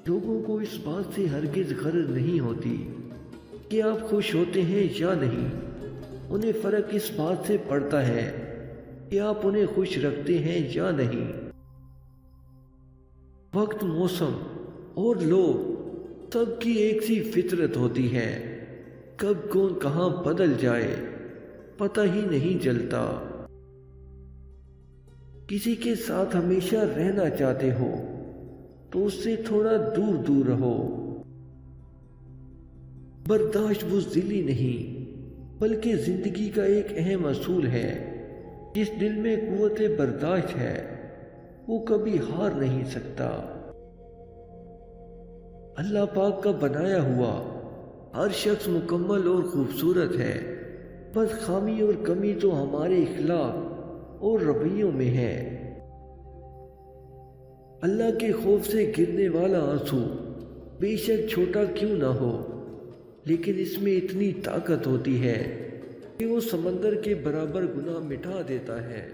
لوگوں کو اس بات سے ہرگز غرض نہیں ہوتی کہ آپ خوش ہوتے ہیں یا نہیں۔ انہیں فرق اس بات سے پڑتا ہے کہ آپ انہیں خوش رکھتے ہیں یا نہیں۔ وقت، موسم اور لوگ سب کی ایک سی فطرت ہوتی ہے، کب کون کہاں بدل جائے پتہ ہی نہیں چلتا۔ کسی کے ساتھ ہمیشہ رہنا چاہتے ہو تو اس سے تھوڑا دور دور رہو۔ برداشت بزدلی نہیں بلکہ زندگی کا ایک اہم اصول ہے۔ جس دل میں قوت برداشت ہے وہ کبھی ہار نہیں سکتا۔ اللہ پاک کا بنایا ہوا ہر شخص مکمل اور خوبصورت ہے، بس خامی اور کمی تو ہمارے اخلاق اور رویوں میں ہے۔ اللہ کے خوف سے گرنے والا آنسو بے شک چھوٹا کیوں نہ ہو، لیکن اس میں اتنی طاقت ہوتی ہے کہ وہ سمندر کے برابر گناہ مٹا دیتا ہے۔